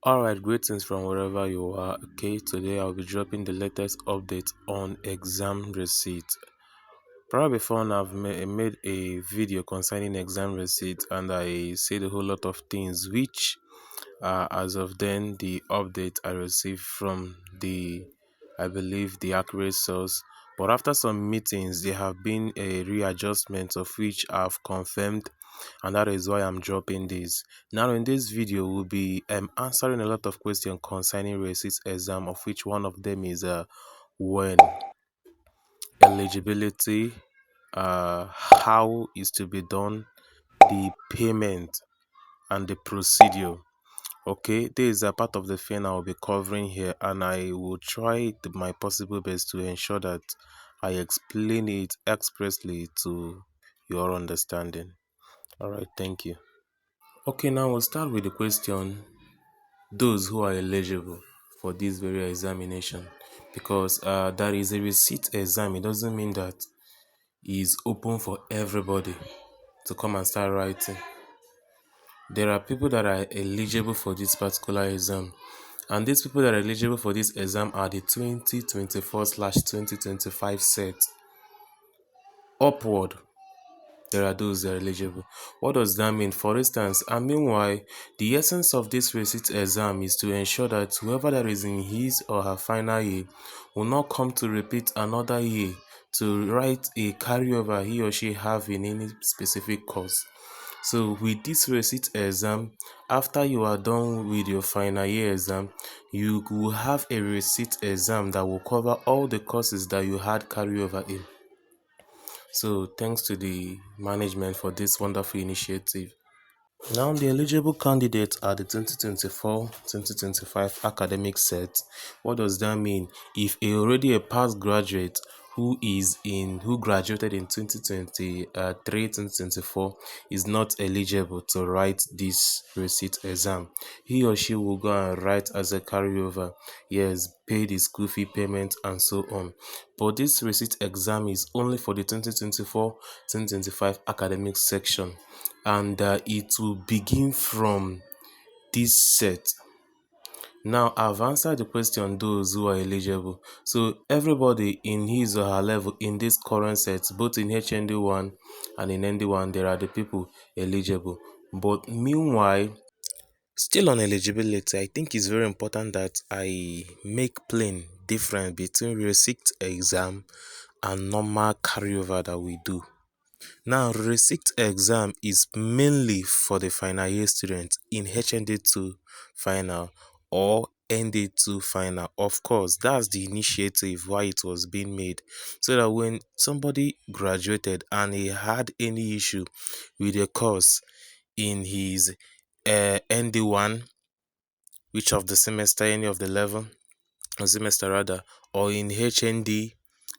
Alright, greetings from wherever you are. Okay, today I'll be dropping the latest update on exam receipt. Probably before now, made a video concerning exam receipt and I said a whole lot of things which as of then the update I received from I believe the accurate source. But after some meetings, there have been a readjustment of which I've confirmed, and that is why I'm dropping this. Now, in this video, we'll be answering a lot of questions concerning receipt exam, of which one of them is when eligibility, how is to be done, the payment, and the procedure. Okay, this is a part of the thing I'll be covering here, and I will try my possible best to ensure that I explain it expressly to your understanding. Alright, thank you. Okay, now we'll start with the question those who are eligible for this very examination, because that is a receipt exam. It doesn't mean that it's open for everybody to come and start writing. There are people that are eligible for this particular exam, and these people that are eligible for this exam are the 2024/2025 set upward. There are those that are eligible. What does that mean? For instance, and meanwhile, the essence of this receipt exam is to ensure that whoever that is in his or her final year will not come to repeat another year to write a carryover he or she have in any specific course. So with this receipt exam, after you are done with your final year exam, you will have a receipt exam that will cover all the courses that you had carryover in. So thanks to the management for this wonderful initiative. Now, the eligible candidates are the 2024-2025 academic set. What does that mean? If already a past graduate who graduated in 2023-2024 is not eligible to write this receipt exam, he or she will go and write as a carryover. Yes, pay the school fee payment and so on. But this receipt exam is only for the 2024-2025 academic section, and it will begin from this set. Now, I've answered the question those who are eligible. So everybody in his or her level in this current set, both in HND1 and in ND1, there are the people eligible. But meanwhile, still on eligibility, I think it's very important that I make plain difference between receipt exam and normal carryover that we do. Now, receipt exam is mainly for the final year students in HND2 final or ND2 final. Of course, that's the initiative why it was being made, so that when somebody graduated and he had any issue with a course in his ND1, which of the semester, any of the level or semester rather, or in HND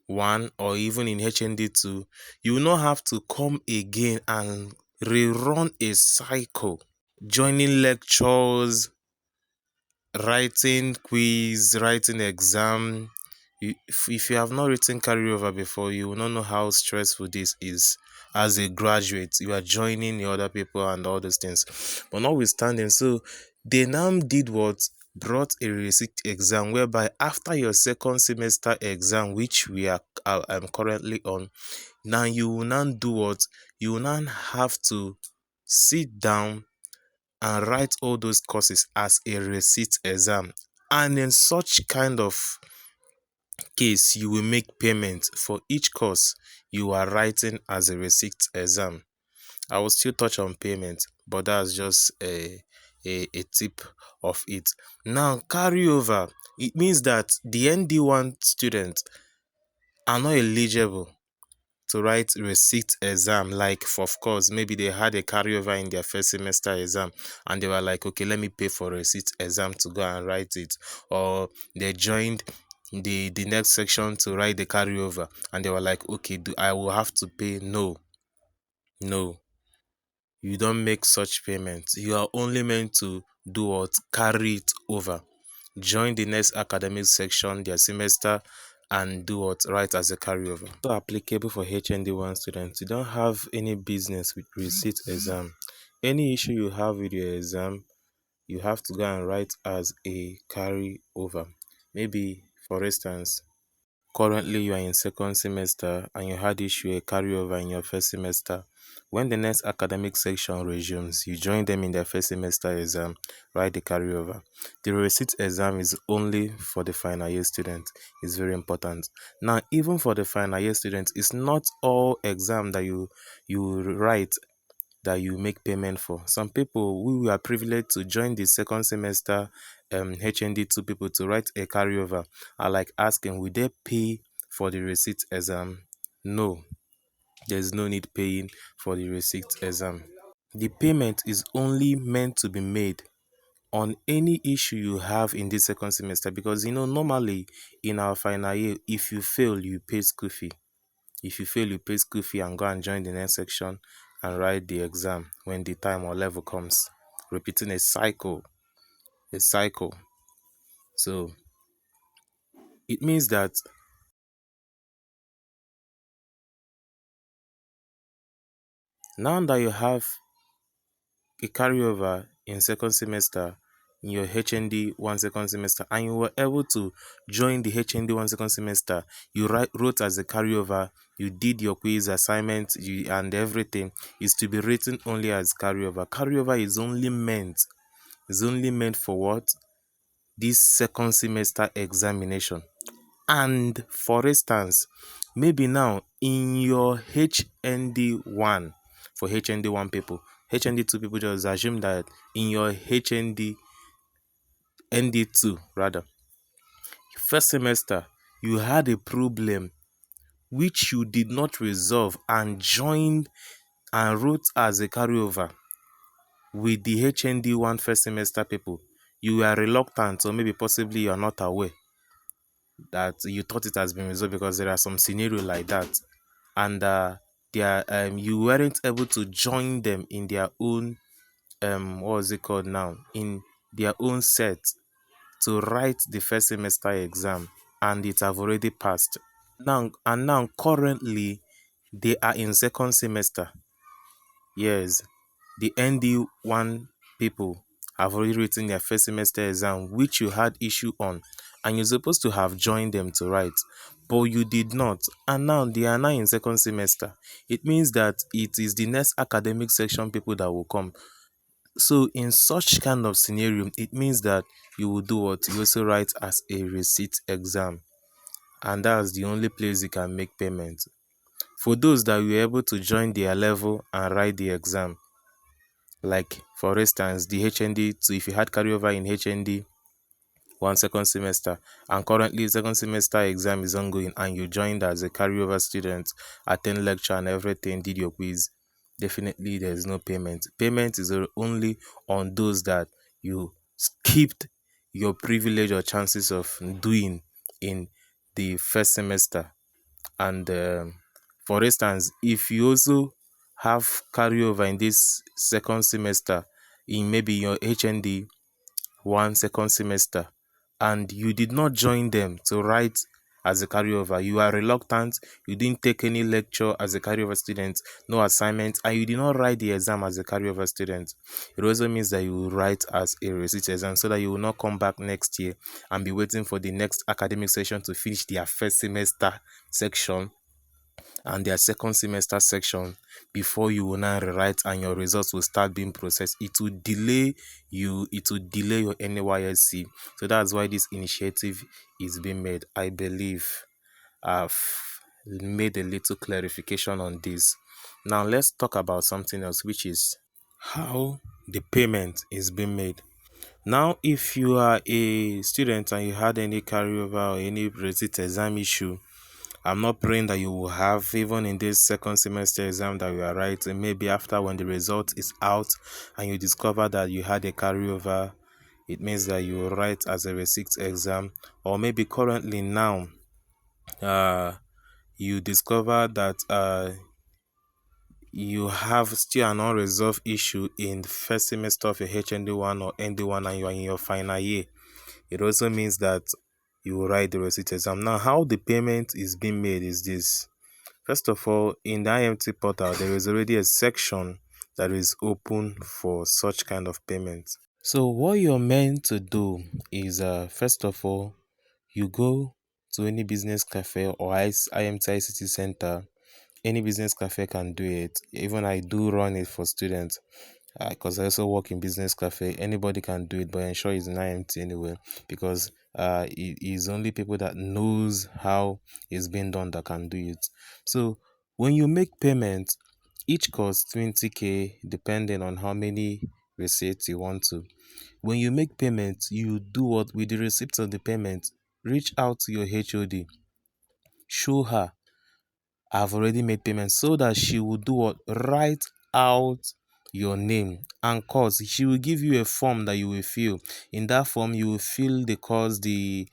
1 or even in HND2, you will not have to come again and rerun a cycle, joining lectures, writing quiz, writing exam. If you have not written carryover before, you will not know how stressful this is. As a graduate, you are joining the other people and all those things. But notwithstanding, so they now did what? Brought a receipt exam, whereby after your second semester exam, which I'm currently on, now you will now do what? You will now have to sit down and write all those courses as a receipt exam, and in such kind of case you will make payment for each course you are writing as a receipt exam. I will still touch on payment, but that's just a tip of it. Now, carryover, it means that the ND1 students are not eligible to write receipt exam. Like, of course, maybe they had a carryover in their first semester exam and they were like, okay, let me pay for receipt exam to go and write it. Or they joined the next section to write the carryover and they were like, okay, I will have to pay. No, you don't make such payments. You are only meant to do what? Carry it over. Join the next academic section, their semester, and do what? Write as a carryover. So applicable for HND1 students. You don't have any business with receipt exam. Any issue you have with your exam, you have to go and write as a carryover. Maybe, for instance, currently you are in second semester and you had issue a carryover in your first semester. When the next academic section resumes, you join them in their first semester exam, write the carryover. The receipt exam is only for the final year student. It's very important. Now, even for the final year students, it's not all exam that you write that you make payment for. Some people who are privileged to join the second semester HND2 people to write a carryover are like asking, will they pay for the receipt exam? No, there's no need paying for the receipt exam. The payment is only meant to be made on any issue you have in this second semester, because normally in our final year, if you fail, you pay school fee. If you fail, you pay school fee and go and join the next section and write the exam when the time or level comes. Repeating a cycle. A cycle. So it means that now that you have a carryover in second semester in your HND one second semester, and you were able to join the HND one second semester, you wrote as a carryover, you did your quiz assignment, and everything is to be written only as carryover. Carryover is only meant for what? This second semester examination. And for instance, maybe now in your HND1, for HND1 people, HND2 people, just assume that in your ND2 rather, first semester, you had a problem which you did not resolve and joined and wrote as a carryover with the HND1 first semester people. You were reluctant, or maybe possibly you are not aware that you thought it has been resolved, because there are some scenario like that, and you weren't able to join them in their own what was it called now, in their own set to write the first semester exam, and it have already passed. Now currently they are in second semester. Yes, the ND1 people have already written their first semester exam, which you had issue on, and you're supposed to have joined them to write, but you did not, and now they are now in second semester. It means that it is the next academic section people that will come. So in such kind of scenario, it means that you will do what? You also write as a receipt exam, and that's the only place you can make payment. For those that were able to join their level and write the exam, like for instance the HND, so if you had carryover in HND one second semester and currently second semester exam is ongoing, and you joined as a carryover student, attend lecture and everything, did your quiz, definitely there is no payment. Payment is only on those that you skipped your privilege or chances of doing in the first semester. And for instance, if you also have carryover in this second semester in maybe your HND one second semester, and you did not join them to write as a carryover, you are reluctant, you didn't take any lecture as a carryover student, no assignment, and you did not write the exam as a carryover student, it also means that you will write as a receipt exam, so that you will not come back next year and be waiting for the next academic session to finish their first semester section and their second semester section before you will now rewrite, and your results will start being processed. It will delay you, it will delay your NYSC. So that's why this initiative is being made. I believe I've made a little clarification on this. Now let's talk about something else, which is how the payment is being made. Now, if you are a student and you had any carryover or any receipt exam issue, I'm not praying that you will have, even in this second semester exam that we are writing, maybe after when the result is out and you discover that you had a carryover, it means that you will write as a receipt exam. Or maybe currently now, you discover that you have still an unresolved issue in the first semester of your HND1 or ND1, and you are in your final year. It also means that you will write the receipt exam. Now, how the payment is being made is this. First of all, in the IMT portal, there is already a section that is open for such kind of payment. So what you're meant to do is first of all, you go to any business cafe or IMTI city center. Any business cafe can do it. Even I do run it for students because I also work in business cafe. Anybody can do it, but ensure it's an IMT anyway, because it is only people that knows how it's being done that can do it. So when you make payment, each cost 20k depending on how many receipts you want to. When you make payment, you do what with the receipt of the payment, reach out to your HOD, show her I've already made payment, so that she will do what? Write out your name and course. She will give you a form that you will fill. In that form, you will fill the course, the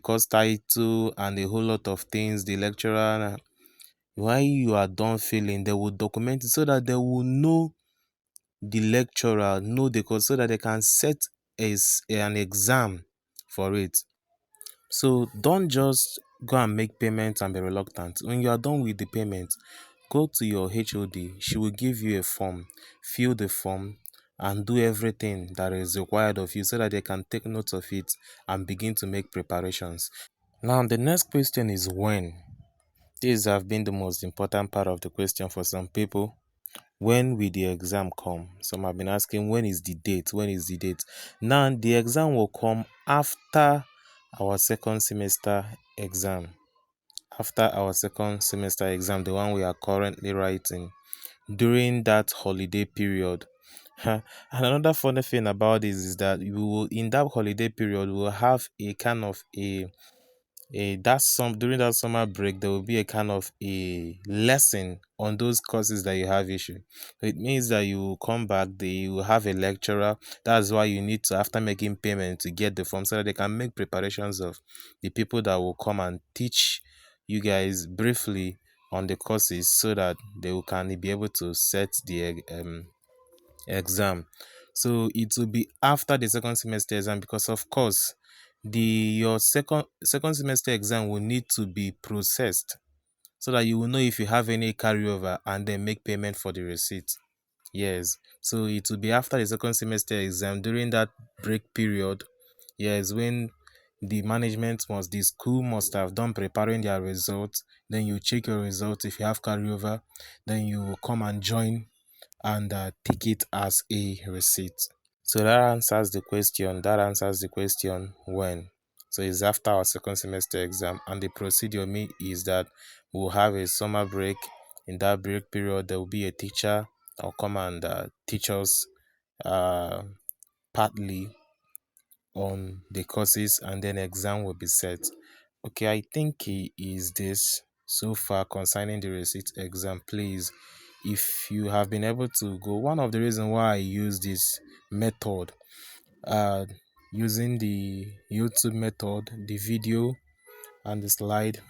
course title, and a whole lot of things, the lecturer. While you are done filling, they will document it so that they will know the lecturer, know the course, so that they can set an exam for it. So don't just go and make payments and be reluctant. When you are done with the payment, go to your HOD. She will give you a form. Fill the form and do everything that is required of you so that they can take note of it and begin to make preparations. Now, the next question is when. These have been the most important part of the question for some people. When will the exam come? Some have been asking, when is the date? When is the date? Now, the exam will come after our second semester exam. After our second semester exam, the one we are currently writing, during that holiday period. And another funny thing about this is that we will, in that holiday period, we will have a kind of a that some during that summer break there will be a kind of a lesson on those courses that you have issue. So it means that you will come back, they will have a lecturer. That's why you need to, after making payment, to get the form so that they can make preparations of the people that will come and teach you guys briefly on the courses so that they will can be able to set the exam. So it will be after the second semester exam, because of course the your second semester exam will need to be processed so that you will know if you have any carryover and then make payment for the receipt. Yes, so it will be after the second semester exam, during that break period. Yes, when the school must have done preparing their results. Then you check your results. If you have carryover, then you will come and join and take it as a receipt. So that answers the question. That answers the question when. So it's after our second semester exam, and the procedure is that we'll have a summer break. In that break period, there will be a teacher that will come and teach us uh, partly on the courses, and then exam will be set. Okay, I think it is this so far concerning the receipt exam. Please, if you have been able to go, one of the reasons why I use this method, uh using the YouTube method, the video and the slide,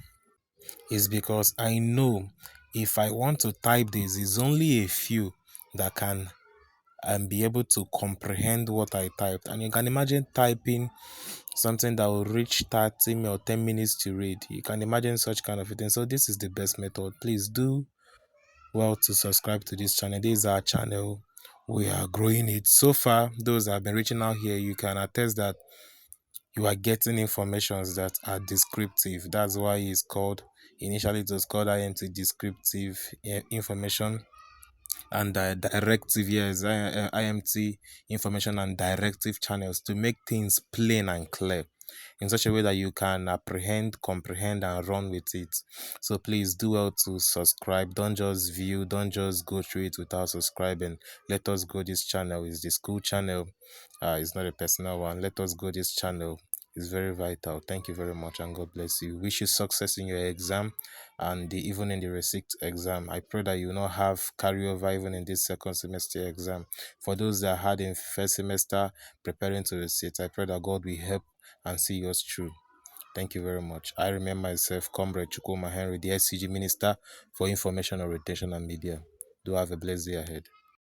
is because I know if I want to type this, it's only a few that can be able to comprehend what I typed. And you can imagine typing something that will reach 30 or 10 minutes to read. You can imagine such kind of a thing. So this is the best method. Please do well to subscribe to this channel. This is our channel. We are growing it. So far, those that have been reaching out here, you can attest that you are getting informations that are descriptive. That's why it's called, initially it was called IMT descriptive information and directive. Yes, IMT information and directive channels, to make things plain and clear in such a way that you can apprehend, comprehend, and run with it. So please do well to subscribe. Don't just view, don't just go through it without subscribing. Let us grow this channel. It's the school channel, it's not a personal one. Let us grow this channel. It's very vital. Thank you very much, and God bless you. Wish you success in your exam and even in the receipt exam. I pray that you will not have carryover even in this second semester exam. For those that had in first semester preparing to receipt, I pray that God will help and see yours through. Thank you very much. I remember myself, Comrade Chukuma Henry, the SCG Minister for Information Orientation and Media. Do have a blessed day ahead.